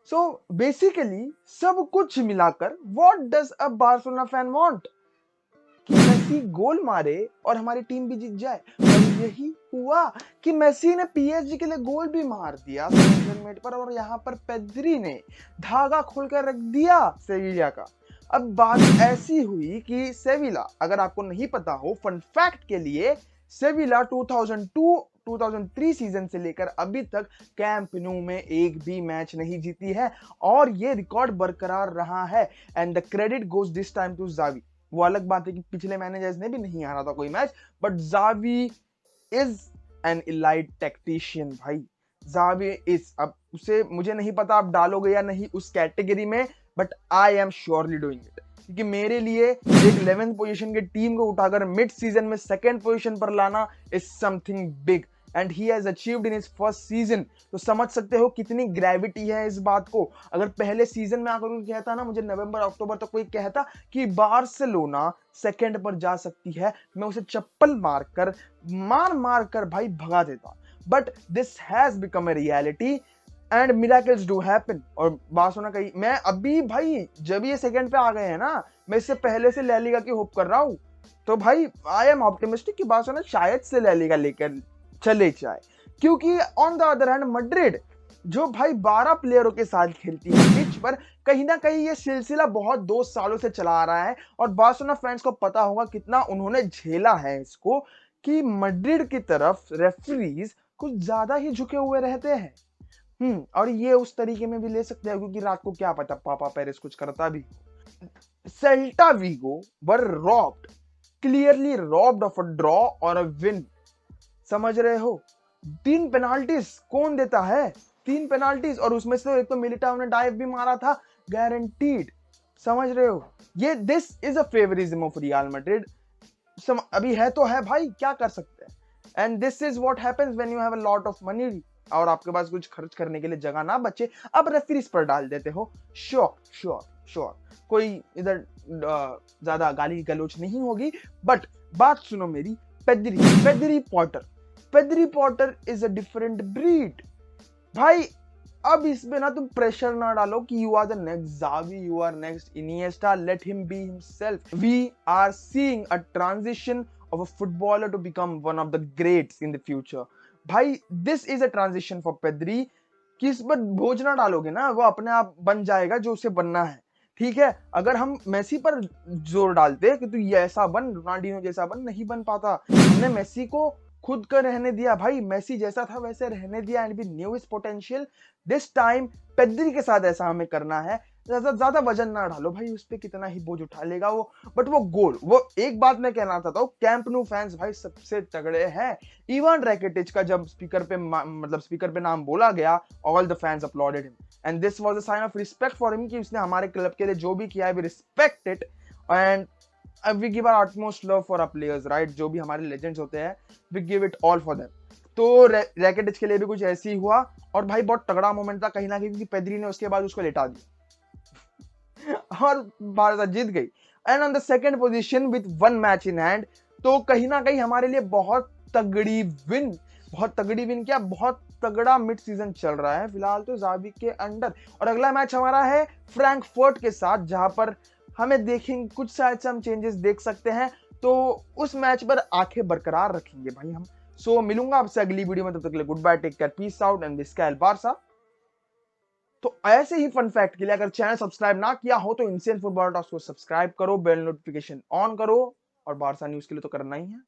So basically सब कुछ मिलाकर what does a Barcelona fan want? कि मेसी गोल मारे और हमारी टीम भी जीत जाए। और यही हुआ कि मेसी ने पीएसजी के लिए गोल भी मार दिया मिनट पर, और यहाँ पर पेद्री ने धागा खोलकर रख दिया सेविलिया का। अब बात ऐसी हुई कि सेविला, अगर आपको नहीं पता हो, फन फैक्ट के लिए, सेविला 2002-2003 सीजन से लेकर अभी तक कैंप न्यू में एक भी मैच नहीं जीती है और ये रिकॉर्ड बरकरार रहा है। And the credit goes this time to Xavi. वो अलग बात है कि पिछले मैनेजर्स ने भी नहीं हारा था कोई match, but Xavi is an elite tactician भाई। जावी इज, अब उसे मुझे नहीं पता आप डालोगे या नहीं उस कैटेगरी में, but I am surely doing it, क्योंकि मेरे लिए एक 11th पोजीशन की टीम को उठाकर मिड सीजन में 2nd पोजीशन पर लाना is something big and he has achieved in his first season. तो समझ सकते हो कितनी ग्रेविटी है इस बात को। अगर पहले सीजन में आकर कोई कहता ना, मुझे नवंबर अक्टूबर तक कोई कहता कि बार्सिलोना 2nd पर जा सकती है, मैं उसे चप्पल मार कर भाई भगा देता। But this has become a reality and miracles do happen. और बार्सिलोना का मैं अभी भाई जब ये 2nd पे आ गए हैं ना, मैं इससे पहले से ला लीगा की होप कर रहा हूं। तो भाई आई एम ऑप्टिमिस्टिक कि बार्सिलोना शायद से ला लीगा लेकर चले जाए, क्योंकि on the other hand Madrid जो भाई 12 प्लेयरों के साथ खेलती है पिच पर, कहीं ना कहीं ये सिलसिला बहुत 2 सालों से चला आ रहा है और बार्सिलोना फैंस को पता होगा कितना उन्होंने झेला है इसको, कि मैड्रिड की तरफ रेफरीज कुछ ज्यादा ही झुके हुए रहते हैं। और ये उस तरीके में भी ले सकते हैं, क्योंकि रात को क्या पता पापा पेरेस कुछ करता भी। Celta Vigo were robbed, clearly robbed of a draw और अ विन। समझ रहे हो? 3 पेनाल्टीज कौन देता है? 3 पेनाल्टीज, और उसमें से एक तो मिलिटाओ ने डाइव भी मारा था, गारंटीड। समझ रहे हो? ये this is a favouritism of real Madrid. अभी है तो है भाई, क्या कर सकते हैं। And this is what happens when you have a lot of money और आपके पास कुछ खर्च करने के लिए जगह ना बचे, अब रेफरीज पर डाल देते हो। श्योर श्योर श्योर, कोई इधर ज्यादा गाली गलोच नहीं होगी, बट बात सुनो मेरी। Pedri Potter is a different breed भाई। अब इसमें ना तुम प्रेशर ना डालो कि you are the next Xavi, you are next Iniesta, let him be himself. We are seeing a transition of a footballer to become one of the greats in the future. भाई this is a transition for Pedri, कि इस पर बोझ ना डालोगे ना, वो अपने आप बन जाएगा जो उसे बनना है। ठीक है, अगर हम मेसी पर जोर डालते कि तू ये ऐसा बन, रोनाल्डिनो जैसा बन, नहीं बन पाता। हमने मेसी को खुद का रहने दिया भाई, मेसी जैसा था वैसे रहने दिया and we knew his potential. This time Pedri के साथ ऐसा हमें करना है। ज्यादा वजन ना डालो भाई उस पे, कितना ही बोझ उठा लेगा वो। बट वो गोल, वो एक बात मैं कहना चाहता हूँ, कैंप न्यू फैंस भाई सबसे तगड़े हैं। इवान रैकिटिच का जब स्पीकर पे नाम बोला गया, all the fans applauded him and this was a sign of respect for him, कि उसने हमारे क्लब के लिए जो भी किया है we respect it and we give our utmost love for our players, right? जो भी हमारे लेजेंड्स होते हैं, we give it all for them। तो रैकेटिच के लिए भी कुछ ऐसे ही हुआ और भाई बहुत तगड़ा मोमेंट था कहीं ना कहीं, पेद्री ने उसके बाद उसको लेटा दिया और भारत जीत गई and on the 2nd position with 1 match in hand. तो कहीं ना कहीं हमारे लिए बहुत तगड़ी विन क्या, बहुत तगड़ा मिड सीजन चल रहा है फिलहाल तो जावी के अंडर। और अगला मैच हमारा है फ्रैंकफर्ट के साथ, जहां पर हमें देखेंगे कुछ शायद से हम चेंजेस देख सकते हैं, तो उस मैच पर आंखें बरकरार रखेंगे भाई हम। सो मिलूंगा आपसे अगली वीडियो में, तब तक के लिए good bye, take care, peace out and visca el Barca. तो ऐसे ही फन फैक्ट के लिए अगर चैनल सब्सक्राइब ना किया हो तो इंडियन फुटबॉल टॉक्स को सब्सक्राइब करो, बेल नोटिफिकेशन ऑन करो, और बारसा न्यूज के लिए तो करना ही है।